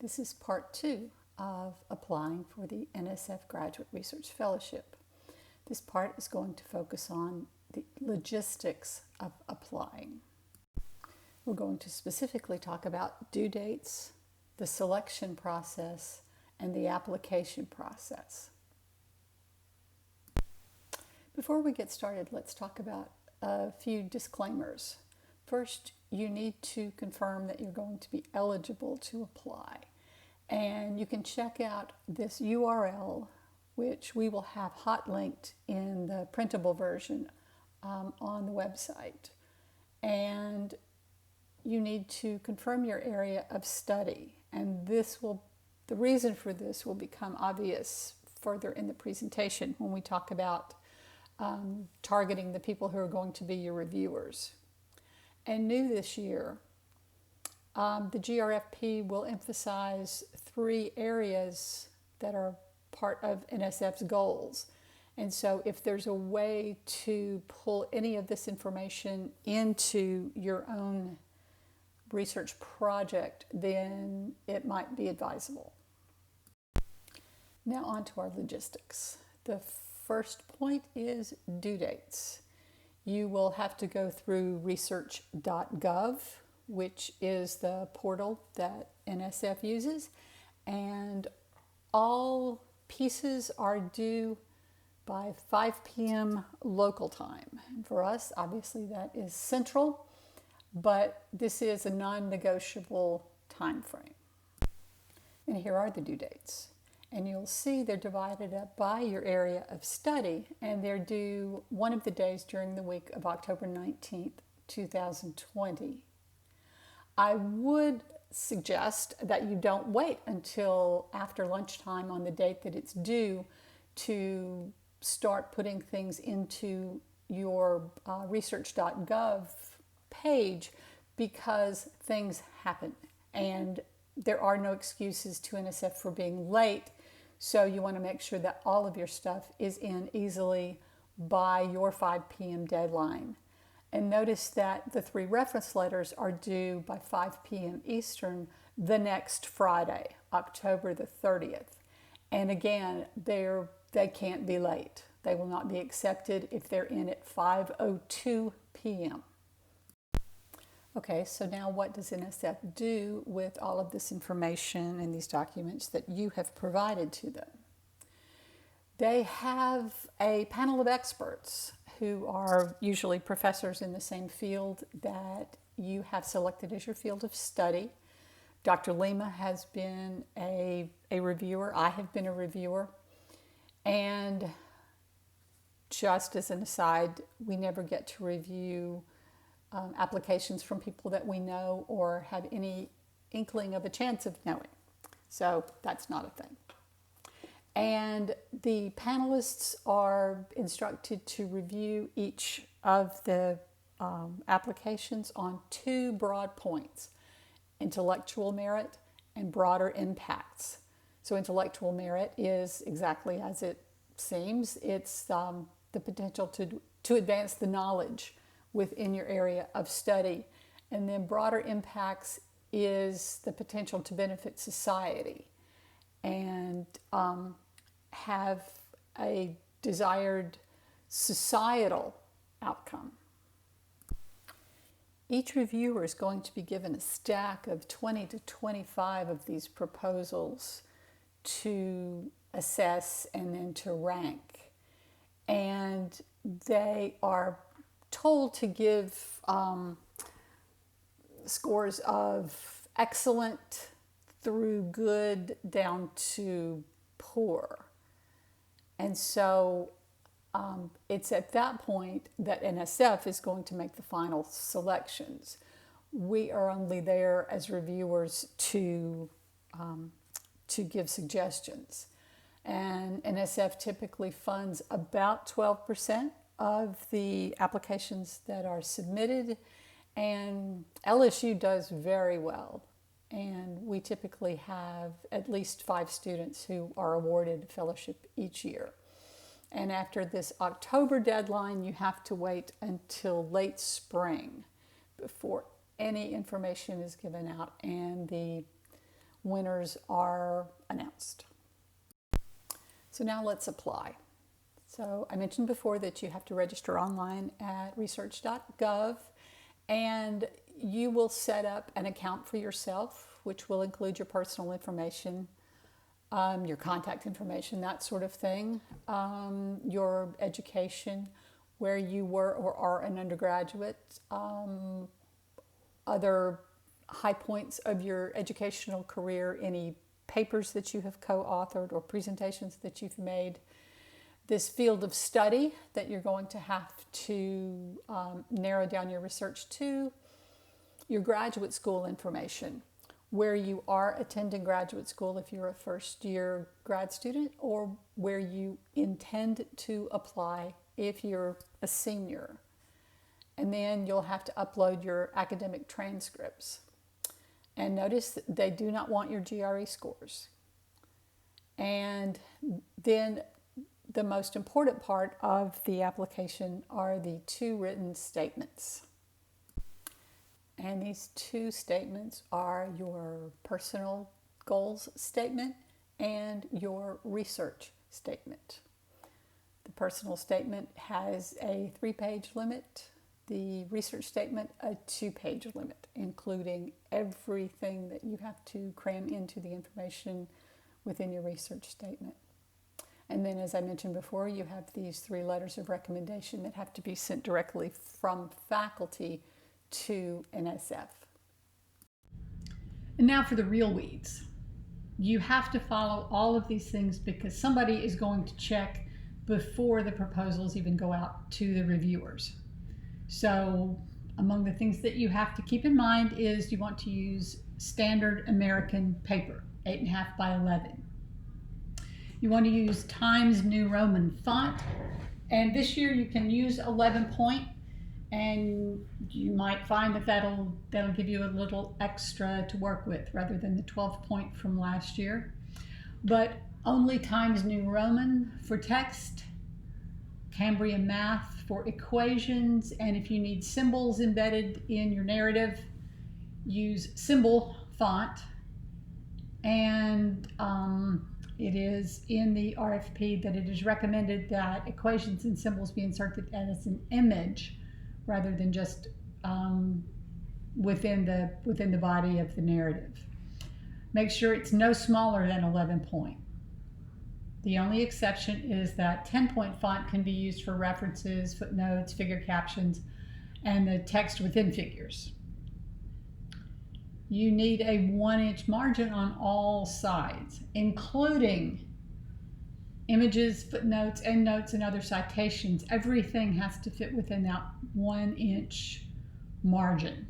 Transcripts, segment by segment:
This is part 2 of applying for the NSF Graduate Research Fellowship. This part is going to focus on the logistics of applying. We're going to specifically talk about due dates, the selection process, and the application process. Before we get started, let's talk about a few disclaimers. First, you need to confirm that you're going to be eligible to apply. And you can check out this URL, which we will have hot linked in the printable version on the website. And you need to confirm your area of study. And the reason for this will become obvious further in the presentation when we talk about targeting the people who are going to be your reviewers. And new this year, the GRFP will emphasize 3 areas that are part of NSF's goals. And so if there's a way to pull any of this information into your own research project, then it might be advisable. Now on to our logistics. The first point is due dates. You will have to go through research.gov, which is the portal that NSF uses, and all pieces are due by 5 p.m. local time. And for us, obviously that is central, but this is a non-negotiable time frame. And here are the due dates. And you'll see they're divided up by your area of study, and they're due one of the days during the week of October 19th, 2020. I would suggest that you don't wait until after lunchtime on the date that it's due to start putting things into your research.gov page, because things happen and there are no excuses to NSF for being late. So you want to make sure that all of your stuff is in easily by your 5 p.m. deadline. And notice that the 3 reference letters are due by 5 p.m. Eastern the next Friday, October the 30th. And again, they can't be late. They will not be accepted if they're in at 5:02 p.m. Okay, so now what does NSF do with all of this information and these documents that you have provided to them? They have a panel of experts who are usually professors in the same field that you have selected as your field of study. Dr. Lima has been a reviewer. I have been a reviewer. And just as an aside, we never get to review applications from people that we know or have any inkling of a chance of knowing. So that's not a thing. And the panelists are instructed to review each of the applications on 2 broad points: intellectual merit and broader impacts. So intellectual merit is exactly as it seems. It's the potential to advance the knowledge within your area of study. And then broader impacts is the potential to benefit society and have a desired societal outcome. Each reviewer is going to be given a stack of 20 to 25 of these proposals to assess and then to rank. And they are told to give scores of excellent through good down to poor. And so it's at that point that NSF is going to make the final selections. We are only there as reviewers to give suggestions. And NSF typically funds about 12% of the applications that are submitted, and LSU does very well. And we typically have at least 5 students who are awarded a fellowship each year. And after this October deadline, you have to wait until late spring before any information is given out, and the winners are announced. So now let's apply. So I mentioned before that you have to register online at research.gov, and you will set up an account for yourself, which will include your personal information, your contact information, that sort of thing, your education, where you were or are an undergraduate, other high points of your educational career, any papers that you have co-authored or presentations that you've made, this field of study that you're going to have to narrow down your research to, your graduate school information, where you are attending graduate school if you're a first-year grad student, or where you intend to apply if you're a senior. And then you'll have to upload your academic transcripts. And notice that they do not want your GRE scores. And then the most important part of the application are the 2 written statements. And these 2 statements are your personal goals statement and your research statement. The personal statement has a 3-page limit. The research statement, a 2-page limit, including everything that you have to cram into the information within your research statement. And then, as I mentioned before, you have these 3 letters of recommendation that have to be sent directly from faculty to NSF. And now for the real weeds. You have to follow all of these things because somebody is going to check before the proposals even go out to the reviewers. So among the things that you have to keep in mind is you want to use standard American paper, 8.5 by 11. You want to use Times New Roman font, and this year you can use 11 point, and you might find that that'll give you a little extra to work with rather than the 12 point from last year. But only Times New Roman for text, Cambrian math for equations, and if you need symbols embedded in your narrative, use symbol font. And it is in the RFP that it is recommended that equations and symbols be inserted as an image rather than just within the body of the narrative. Make sure it's no smaller than 11 point. The only exception is that 10-point font can be used for references, footnotes, figure captions, and the text within figures. You need a 1-inch margin on all sides, including images, footnotes, endnotes, and other citations. Everything has to fit within that 1-inch margin.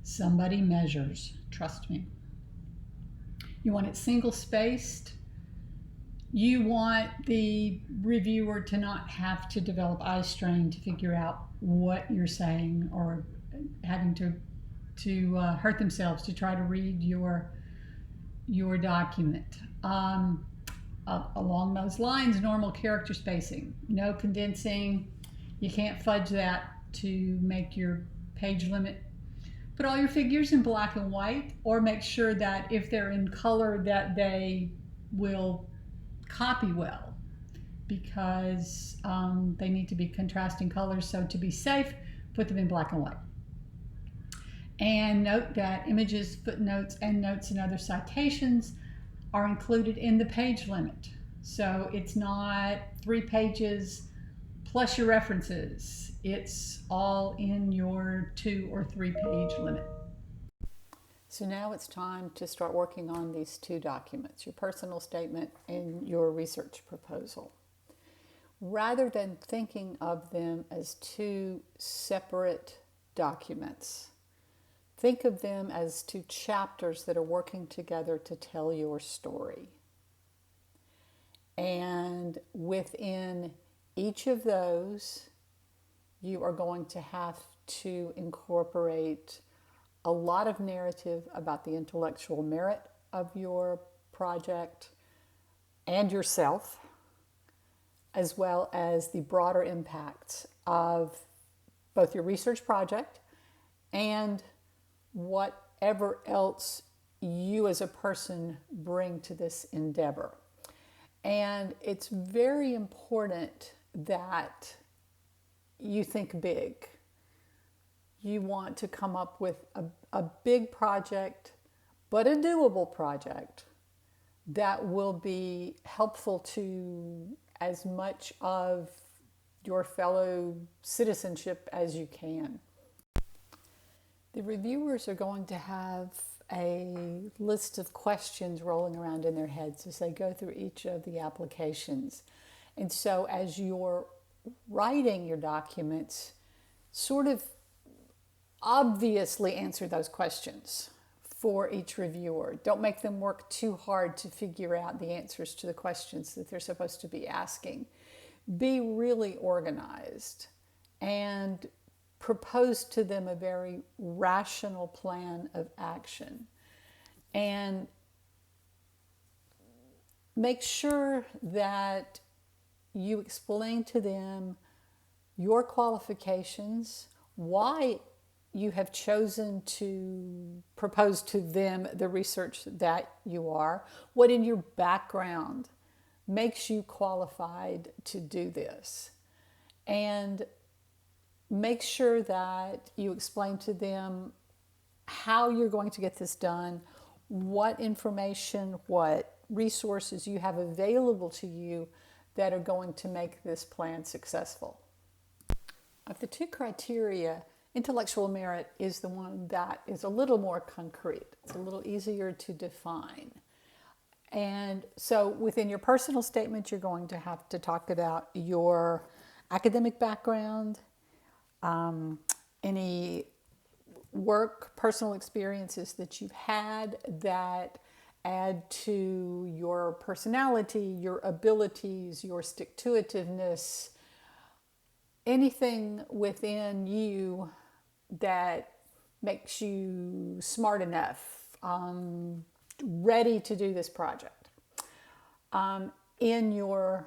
Somebody measures, trust me. You want it single-spaced. You want the reviewer to not have to develop eye strain to figure out what you're saying, or having to hurt themselves to try to read your document. Along those lines, normal character spacing, no condensing. You can't fudge that to make your page limit. Put all your figures in black and white, or make sure that if they're in color that they will copy well, because they need to be contrasting colors. So to be safe, put them in black and white. And note that images, footnotes, endnotes, and other citations are included in the page limit. So it's not 3 pages plus your references. It's all in your 2 or 3 page limit. So now it's time to start working on these 2 documents, your personal statement and your research proposal. Rather than thinking of them as 2 separate documents, think of them as 2 chapters that are working together to tell your story. And within each of those, you are going to have to incorporate a lot of narrative about the intellectual merit of your project and yourself, as well as the broader impacts of both your research project and whatever else you as a person bring to this endeavor. And it's very important that you think big. You want to come up with a big project, but a doable project that will be helpful to as much of your fellow citizenship as you can. The reviewers are going to have a list of questions rolling around in their heads as they go through each of the applications. And so as you're writing your documents, sort of obviously answer those questions for each reviewer. Don't make them work too hard to figure out the answers to the questions that they're supposed to be asking. Be really organized and propose to them a very rational plan of action. And make sure that you explain to them your qualifications, why you have chosen to propose to them the research that you are, what in your background makes you qualified to do this. And make sure that you explain to them how you're going to get this done, what information, what resources you have available to you that are going to make this plan successful. Of the two criteria, intellectual merit is the one that is a little more concrete. It's a little easier to define. And so within your personal statement, you're going to have to talk about your academic background, any work, personal experiences that you've had that add to your personality, your abilities, your stick-to-itiveness, anything within you that makes you smart enough, ready to do this project. In your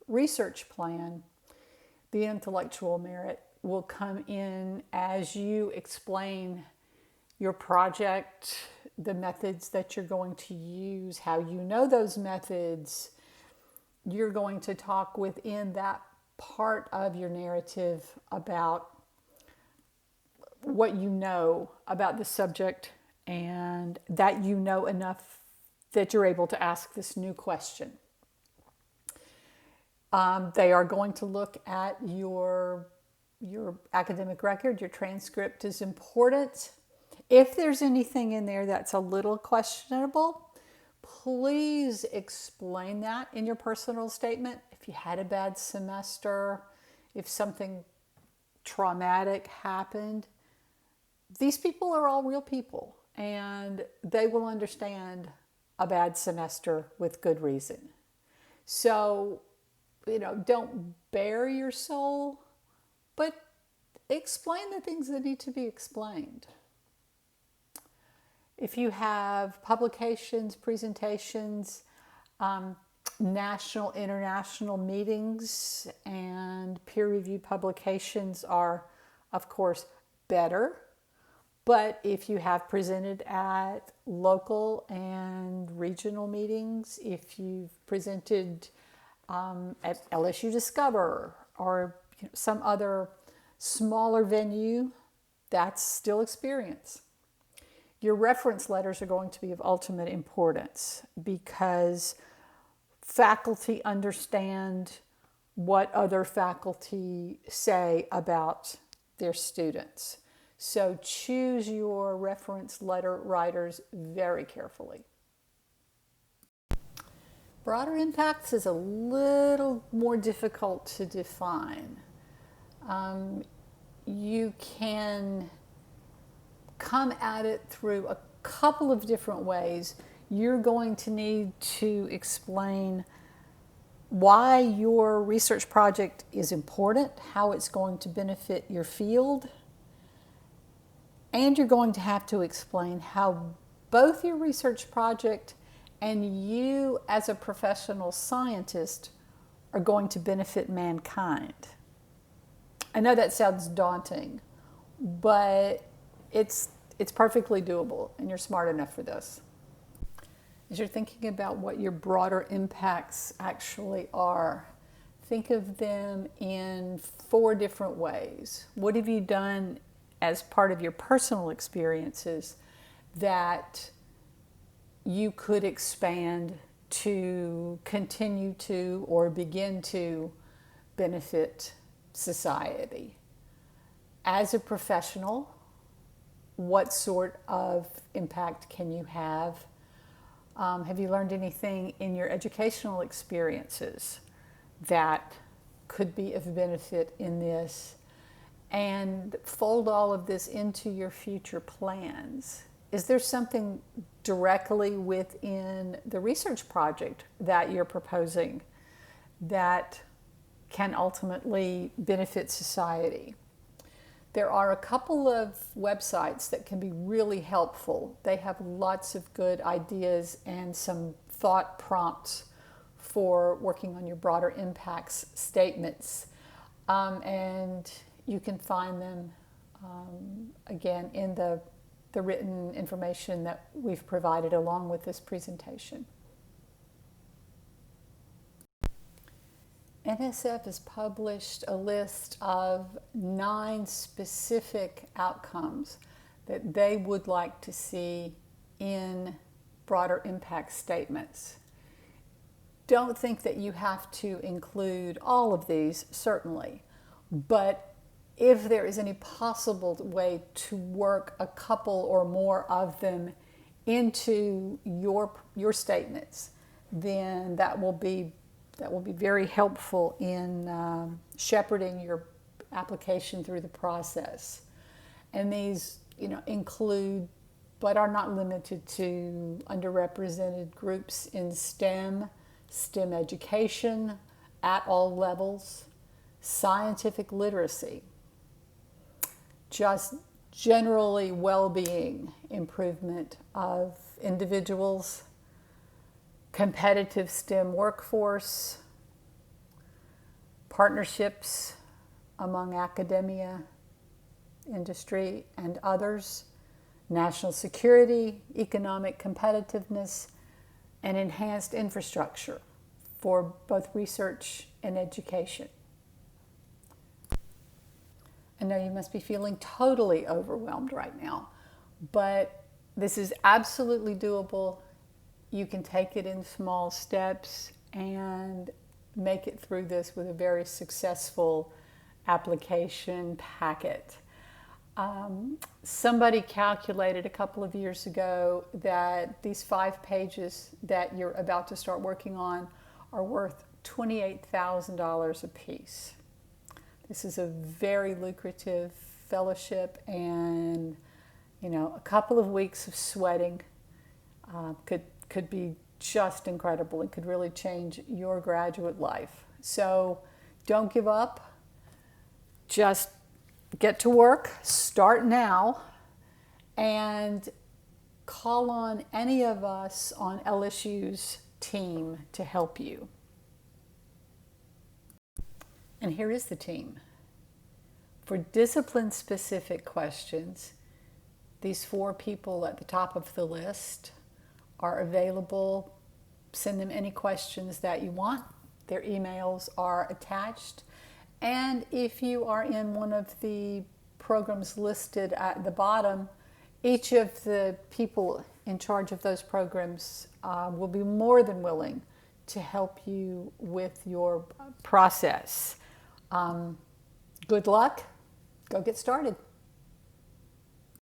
research plan, the intellectual merit will come in as you explain your project, the methods that you're going to use, how you know those methods. You're going to talk within that part of your narrative about what you know about the subject and that you know enough that you're able to ask this new question. They are going to look at your academic record. Your transcript is important. If there's anything in there that's a little questionable, please explain that in your personal statement. If you had a bad semester, if something traumatic happened, these people are all real people and they will understand a bad semester with good reason. So, don't bare your soul, but explain the things that need to be explained. If you have publications, presentations, national, international meetings, and peer-reviewed publications are, of course, better. But if you have presented at local and regional meetings, if you've presented at LSU Discover or some other smaller venue, that's still experience. Your reference letters are going to be of ultimate importance because faculty understand what other faculty say about their students. So choose your reference letter writers very carefully. Broader impacts is a little more difficult to define. You can come at it through a couple of different ways. You're going to need to explain why your research project is important, how it's going to benefit your field, and you're going to have to explain how both your research project and you as a professional scientist are going to benefit mankind. I know that sounds daunting, but it's perfectly doable and you're smart enough for this. As you're thinking about what your broader impacts actually are, think of them in 4 different ways. What have you done as part of your personal experiences that you could expand to continue to or begin to benefit society? As a professional, what sort of impact can you have? Have you learned anything in your educational experiences that could be of benefit in this? And fold all of this into your future plans. Is there something directly within the research project that you're proposing that can ultimately benefit society? There are a couple of websites that can be really helpful. They have lots of good ideas and some thought prompts for working on your broader impacts statements. And you can find them, again, in the written information that we've provided along with this presentation. NSF has published a list of 9 specific outcomes that they would like to see in broader impact statements. Don't think that you have to include all of these, certainly, but if there is any possible way to work a couple or more of them into your statements, then that will be very helpful in shepherding your application through the process. And these, include, but are not limited to, underrepresented groups in STEM education at all levels, scientific literacy, just generally well-being, improvement of individuals, competitive STEM workforce, partnerships among academia, industry, and others, national security, economic competitiveness, and enhanced infrastructure for both research and education. I know you must be feeling totally overwhelmed right now, but this is absolutely doable. You can take it in small steps and make it through this with a very successful application packet. Somebody calculated a couple of years ago that these 5 pages that you're about to start working on are worth $28,000 a piece. This is a very lucrative fellowship, and a couple of weeks of sweating could be just incredible. It could really change your graduate life. So don't give up. Just get to work, start now, and call on any of us on LSU's team to help you. And here is the team. For discipline-specific questions, these 4 people at the top of the list are available. Send them any questions that you want. Their emails are attached. And if you are in one of the programs listed at the bottom, each of the people in charge of those programs will be more than willing to help you with your process. Good luck. Go get started.